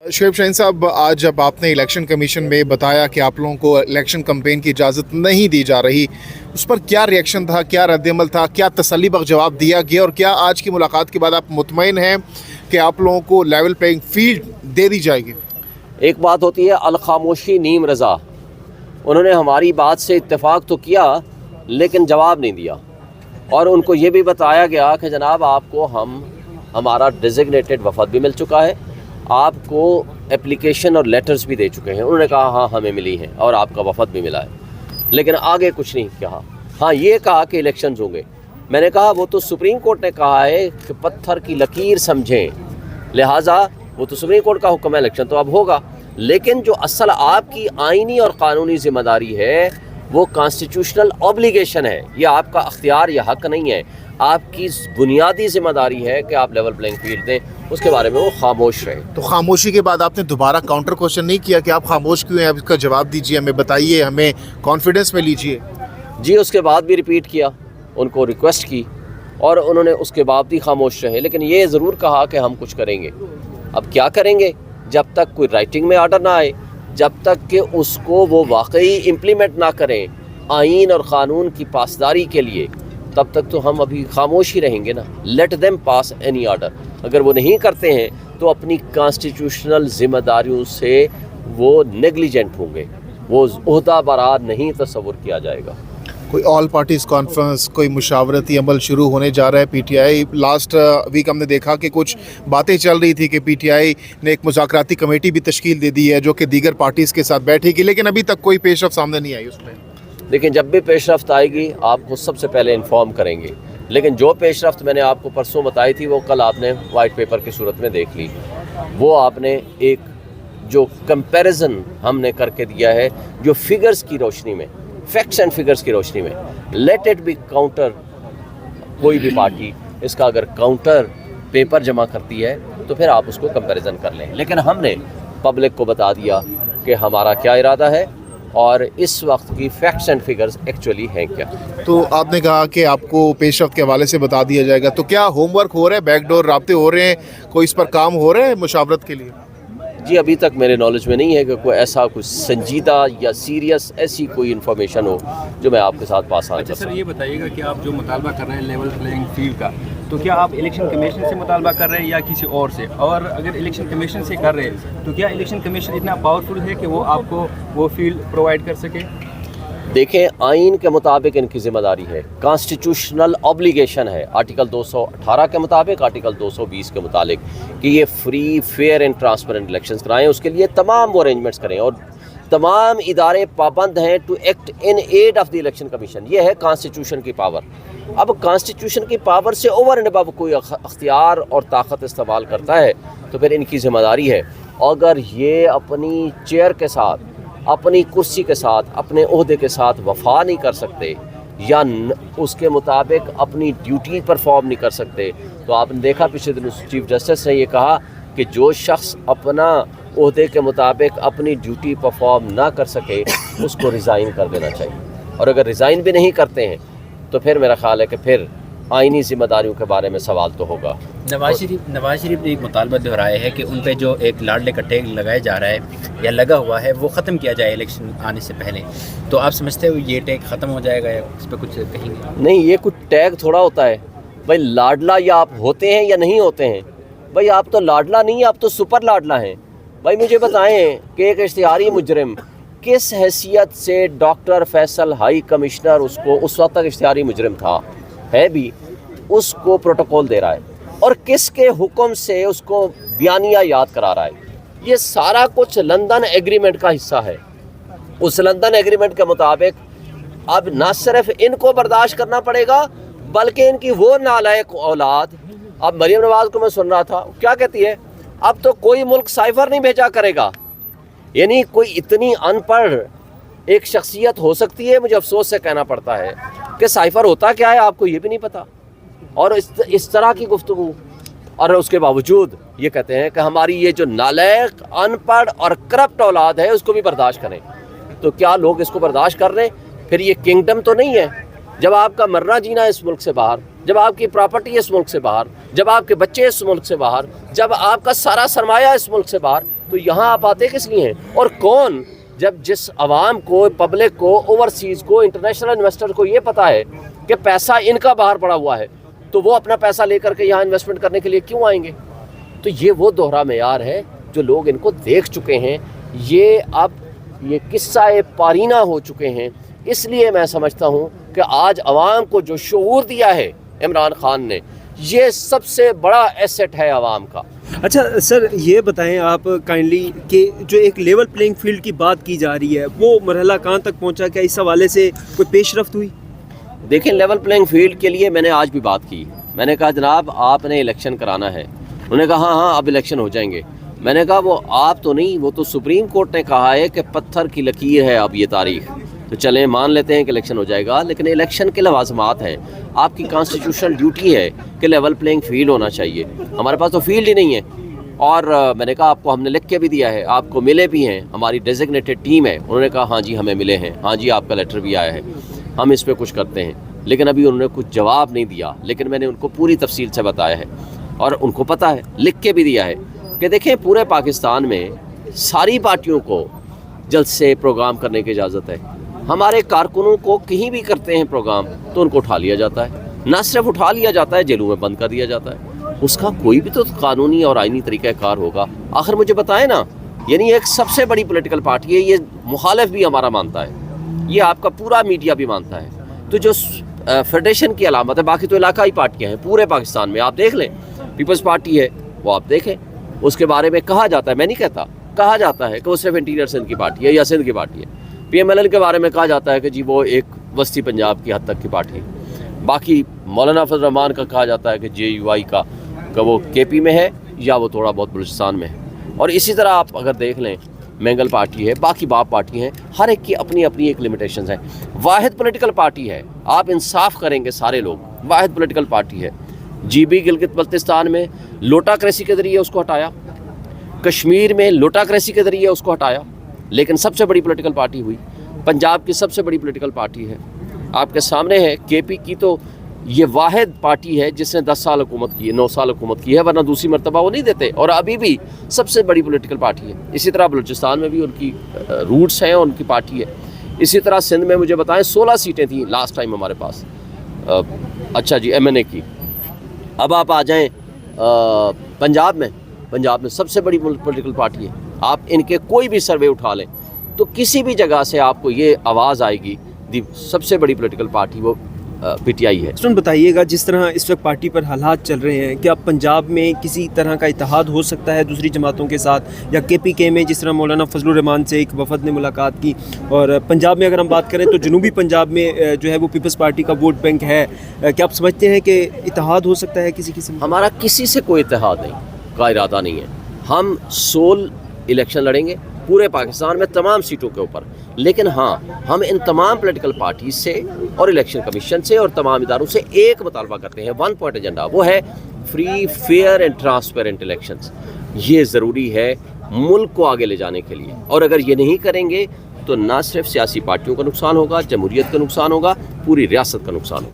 शुएब शाहीन साहब, आज जब आपने इलेक्शन कमीशन में बताया कि आप लोगों को इलेक्शन कैंपेन की इजाज़त नहीं दी जा रही, उस पर क्या रिएक्शन था, क्या रद्दअमल था, क्या तसल्ली बख्श जवाब दिया गया, और क्या आज की मुलाकात के बाद आप मुतमईन हैं कि आप लोगों को लेवल प्लेइंग फील्ड दे दी जाएगी? एक बात होती है अल खामोशी नीम रज़ा। उन्होंने हमारी बात से इत्तेफाक तो किया लेकिन जवाब नहीं दिया, और उनको ये भी बताया गया कि जनाब आपको हमारा डेजिग्नेटेड वफद भी मिल चुका है, आपको एप्लीकेशन और लेटर्स भी दे चुके हैं। उन्होंने कहा हाँ हमें मिली हैं और आपका वफद भी मिला है, लेकिन आगे कुछ नहीं कहा। हाँ ये कहा कि इलेक्शंस होंगे। मैंने कहा वो तो सुप्रीम कोर्ट ने कहा है कि पत्थर की लकीर समझें, लिहाजा वो तो सुप्रीम कोर्ट का हुक्म है, इलेक्शन तो अब होगा। लेकिन जो असल आपकी आइनी और कानूनी ज़िम्मेदारी है वो कॉन्स्टिट्यूशनल ऑब्लिगेशन है, ये आपका अख्तियार या हक़ नहीं है। आपकी बुनियादी ज़िम्मेदारी है कि आप लेवल प्लेइंग फील्ड दें, उसके बारे में वो खामोश रहे। तो खामोशी के बाद आपने दोबारा काउंटर क्वेश्चन नहीं किया कि आप खामोश क्यों हैं, अब इसका जवाब दीजिए, हमें बताइए, हमें कॉन्फिडेंस में लीजिए? जी उसके बाद भी रिपीट किया, उनको रिक्वेस्ट की, और उन्होंने उसके बाद भी खामोश रहे। लेकिन ये ज़रूर कहा कि हम कुछ करेंगे। अब क्या करेंगे? जब तक कोई राइटिंग में आर्डर ना आए, जब तक कि उसको वो वाकई इम्प्लीमेंट ना करें आइन और क़ानून की पासदारी के लिए, तब तक तो हम अभी खामोश ही रहेंगे ना। Let them pass any order. अगर वो नहीं करते हैं तो अपनी कॉन्स्टिट्यूशनल ज़िम्मेदारियों से वो नेग्लिजेंट होंगे, वो ओहदा बरार नहीं तस्वुर किया जाएगा। कोई ऑल पार्टीज़ कॉन्फ्रेंस, कोई मुशावरती अमल शुरू होने जा रहा है? पीटीआई लास्ट वीक हमने देखा कि कुछ बातें चल रही थी कि पीटीआई ने एक मुज़ाकराती कमेटी भी तश्कील दे दी है जो कि दीगर पार्टीज़ के साथ बैठेगी, लेकिन अभी तक कोई पेशरफ सामने नहीं आई उसमें। लेकिन जब भी पेशरफ्त आएगी आपको सबसे पहले इन्फॉर्म करेंगे। लेकिन जो पेशरफ्त मैंने आपको परसों बताई थी वो कल आपने वाइट पेपर की सूरत में देख ली। वो आपने एक जो कंपैरिजन हमने करके दिया है, जो फिगर्स की रोशनी में, फैक्ट्स एंड फिगर्स की रोशनी में, लेट इट बी काउंटर। कोई भी पार्टी इसका अगर काउंटर पेपर जमा करती है तो फिर आप उसको कंपैरिजन कर लें। लेकिन हमने पब्लिक को बता दिया कि हमारा क्या इरादा है और इस वक्त की फैक्ट्स एंड फिगर्स एक्चुअली हैं क्या। तो आपने कहा कि आपको पेशरफ्त के हवाले से बता दिया जाएगा, तो क्या होमवर्क हो रहा है, बैकडोर राब्ते हो रहे हैं, कोई इस पर काम हो रहा है मुशावरत के लिए? जी अभी तक मेरे नॉलेज में नहीं है कि कोई ऐसा कुछ संजीदा या सीरियस ऐसी कोई इन्फॉर्मेशन हो जो मैं आपके साथ पास आ। अच्छा सर, ये बताइएगा कि आप जो मुतालबा कर रहे हैं लेवल प्लेइंग फील्ड का, तो क्या आप इलेक्शन कमीशन से मुतालबा कर रहे हैं या किसी और से? और अगर इलेक्शन कमीशन से कर रहे हैं तो क्या इलेक्शन कमीशन इतना पावरफुल है कि वो आपको वो फील्ड प्रोवाइड कर सके? देखें, आइन के मुताबिक इनकी ज़िम्मेदारी है, कॉन्स्टिट्यूशनल ऑब्लिगेशन है आर्टिकल 218 के मुताबिक, आर्टिकल 220 के मुताबिक कि ये free, fair and transparent elections कराएं। उसके लिए तमाम वो अरेंजमेंट्स करें और तमाम इदारे पाबंद हैं to act in aid of the election commission. ये है कॉन्स्टिट्यूशन की पावर। अब कॉन्स्टिट्यूशन की पावर से ओवर एंड अबव कोई अख्तियार और ताकत इस्तेमाल करता है तो फिर इनकी ज़िम्मेदारी है। अगर ये अपनी चेयर के साथ, अपनी कुर्सी के साथ, अपने ओहदे के साथ वफा नहीं कर सकते या उसके मुताबिक अपनी ड्यूटी परफॉर्म नहीं कर सकते, तो आपने देखा पिछले दिन चीफ जस्टिस ने ये कहा कि जो शख्स अपना ओहदे के मुताबिक अपनी ड्यूटी परफॉर्म ना कर सके उसको रिज़ाइन कर देना चाहिए। और अगर रिज़ाइन भी नहीं करते हैं तो फिर मेरा ख़्याल है कि फिर आइनी ज़िम्मेदारियों के बारे में सवाल तो होगा। नवाज शरीफ ने एक मुतालबा दोहराया है कि उन पे जो एक लाडले का टैग लगाया जा रहा है या लगा हुआ है वो ख़त्म किया जाए इलेक्शन आने से पहले। तो आप समझते हो ये टैग ख़त्म हो जाएगा या इस पर कुछ कहेंगे? नहीं, ये कुछ टैग थोड़ा होता है भाई। लाडला या आप होते हैं या नहीं होते हैं। भाई आप तो लाडला नहीं, आप तो सुपर लाडला हैं। भाई मुझे बताएं कि एक इश्तिहारी मुजरिम किस हैसियत से डॉक्टर फैसल हाई कमिश्नर, उसको उस वक्त तक इश्तिहारी मुजरिम था, है भी, उसको प्रोटोकॉल दे रहा है और किसके हुक्म से उसको बयानिया याद करा रहा है। ये सारा कुछ लंदन एग्रीमेंट का हिस्सा है। उस लंदन एग्रीमेंट के मुताबिक अब न सिर्फ इनको बर्दाश्त करना पड़ेगा बल्कि इनकी वो नालायक औलाद, अब मरियम नवाज को मैं सुन रहा था, क्या कहती है, अब तो कोई मुल्क साइफर नहीं भेजा करेगा। यानी कोई इतनी अनपढ़ एक शख्सियत हो सकती है, मुझे अफसोस से कहना पड़ता है कि साइफर होता क्या है आपको ये भी नहीं पता। और इस तरह की गुफ्तगू, और उसके बावजूद ये कहते हैं कि हमारी ये जो नालायक, अनपढ़ और करप्ट औलाद है उसको भी बर्दाश्त करें। तो क्या लोग इसको बर्दाश्त कर रहे हैं? फिर ये किंगडम तो नहीं है। जब आपका मरना जीना इस मुल्क से बाहर, जब आपकी प्रॉपर्टी इस मुल्क से बाहर, जब आपके बच्चे इस मुल्क से बाहर, जब आपका सारा सरमाया इस मुल्क से बाहर, تو یہاں آپ آتے کس لیے ہیں؟ اور کون جب جس عوام کو، پبلک کو، اوورسیز کو، انٹرنیشنل انویسٹر کو یہ پتہ ہے کہ پیسہ ان کا باہر پڑا ہوا ہے تو وہ اپنا پیسہ لے کر کے یہاں انویسٹمنٹ کرنے کے لیے کیوں آئیں گے؟ تو یہ وہ دوہرا معیار ہے جو لوگ ان کو دیکھ چکے ہیں. یہ اب یہ قصہ پارینہ ہو چکے ہیں. اس لیے میں سمجھتا ہوں کہ آج عوام کو جو شعور دیا ہے عمران خان نے، یہ سب سے بڑا ایسٹ ہے عوام کا. اچھا سر، یہ بتائیں آپ کائنڈلی کہ جو ایک لیول پلینگ فیلڈ کی بات کی جا رہی ہے وہ مرحلہ کہاں تک پہنچا؟ کیا اس حوالے سے کوئی پیش رفت ہوئی؟ دیکھیں، لیول پلینگ فیلڈ کے لیے میں نے آج بھی بات کی. میں نے کہا جناب آپ نے الیکشن کرانا ہے. انہوں نے کہا ہاں اب الیکشن ہو جائیں گے. میں نے کہا وہ آپ تو نہیں، وہ تو سپریم کورٹ نے کہا ہے کہ پتھر کی لکیر ہے اب یہ تاریخ. تو چلیں مان لیتے ہیں کہ الیکشن ہو جائے گا، لیکن الیکشن کے لوازمات ہیں. آپ کی کانسٹیٹیوشنل ڈیوٹی ہے کہ لیول پلینگ فیلڈ ہونا چاہیے. ہمارے پاس تو فیلڈ ہی نہیں ہے. اور میں نے کہا آپ کو ہم نے لکھ کے بھی دیا ہے، آپ کو ملے بھی ہیں، ہماری ڈیزگنیٹڈ ٹیم ہے. انہوں نے کہا ہاں جی ہمیں ملے ہیں، ہاں جی آپ کا لیٹر بھی آیا ہے، ہم اس پہ کچھ کرتے ہیں. لیکن ابھی انہوں نے کچھ جواب نہیں دیا. لیکن میں نے ان کو پوری تفصیل سے بتایا ہے اور ان کو پتہ ہے، لکھ کے بھی دیا ہے کہ دیکھیں پورے پاکستان میں ساری پارٹیوں کو جلسے پروگرام کرنے کی اجازت ہے. ہمارے کارکنوں کو کہیں بھی کرتے ہیں پروگرام تو ان کو اٹھا لیا جاتا ہے. نہ صرف اٹھا لیا جاتا ہے، جیلوں میں بند کر دیا جاتا ہے. اس کا کوئی بھی تو قانونی اور آئینی طریقہ کار ہوگا. آخر مجھے بتائیں نا، یعنی ایک سب سے بڑی پولیٹیکل پارٹی ہے، یہ مخالف بھی ہمارا مانتا ہے، یہ آپ کا پورا میڈیا بھی مانتا ہے. تو جو فیڈریشن کی علامت ہے، باقی تو علاقائی پارٹیاں ہیں پورے پاکستان میں. آپ دیکھ لیں، پیپلز پارٹی ہے وہ آپ دیکھیں، اس کے بارے میں کہا جاتا ہے، میں نہیں کہتا، کہا جاتا ہے کہ وہ صرف انٹیریئر سندھ کی پارٹی ہے یا سندھ کی پارٹی ہے. پی ایم ایل این کے بارے میں کہا جاتا ہے کہ جی وہ ایک وسطی پنجاب کی حد تک کی پارٹی ہے. باقی مولانا فضل الرحمان کا کہا جاتا ہے کہ جے یو آئی کا کہ وہ کے پی میں ہے یا وہ تھوڑا بہت بلوچستان میں ہے. اور اسی طرح آپ اگر دیکھ لیں، مینگل پارٹی ہے، باقی باپ پارٹی ہیں، ہر ایک کی اپنی اپنی ایک لمیٹیشنز ہیں. واحد پولیٹیکل پارٹی ہے، آپ انصاف کریں گے سارے لوگ، واحد پولیٹیکل پارٹی ہے. جی بی گلگت بلتستان میں لوٹاکریسی کے ذریعے اس کو ہٹایا، کشمیر میں لوٹاکریسی کے ذریعے اس کو ہٹایا، لیکن سب سے بڑی پولیٹیکل پارٹی ہوئی. پنجاب کی سب سے بڑی پولیٹیکل پارٹی ہے، آپ کے سامنے ہے. کے پی کی تو یہ واحد پارٹی ہے جس نے 10 سال حکومت کی ہے، 9 سال حکومت کی ہے، ورنہ دوسری مرتبہ وہ نہیں دیتے، اور ابھی بھی سب سے بڑی پولیٹیکل پارٹی ہے. اسی طرح بلوچستان میں بھی ان کی روٹس ہیں، ان کی پارٹی ہے. اسی طرح سندھ میں مجھے بتائیں 16 سیٹیں تھیں لاسٹ ٹائم ہمارے پاس. اچھا جی، ایم این اے کی. اب آپ آ جائیں پنجاب میں سب سے بڑی پولیٹیکل پارٹی ہے. آپ ان کے کوئی بھی سروے اٹھا لیں تو کسی بھی جگہ سے آپ کو یہ آواز آئے گی سب سے بڑی پولیٹیکل پارٹی وہ پی ٹی آئی ہے. سن بتائیے گا، جس طرح اس وقت پارٹی پر حالات چل رہے ہیں، کیا پنجاب میں کسی طرح کا اتحاد ہو سکتا ہے دوسری جماعتوں کے ساتھ، یا کے پی کے میں جس طرح مولانا فضل الرحمان سے ایک وفد نے ملاقات کی؟ اور پنجاب میں اگر ہم بات کریں تو جنوبی پنجاب میں جو ہے وہ پیپلز پارٹی کا ووٹ بینک ہے. کیا آپ سمجھتے ہیں کہ اتحاد ہو سکتا ہے کسی قسم؟ ہمارا کسی سے کوئی اتحاد نہیں کا ارادہ نہیں ہے. ہم سول الیکشن لڑیں گے پورے پاکستان میں تمام سیٹوں کے اوپر. لیکن ہاں، ہم ان تمام پولیٹیکل پارٹیز سے اور الیکشن کمیشن سے اور تمام اداروں سے ایک مطالبہ کرتے ہیں، 1 پوائنٹ ایجنڈا، وہ ہے free, fair and transparent elections. یہ ضروری ہے ملک کو آگے لے جانے کے لیے. اور اگر یہ نہیں کریں گے تو نہ صرف سیاسی پارٹیوں کا نقصان ہوگا، جمہوریت کا نقصان ہوگا، پوری ریاست کا نقصان ہوگا.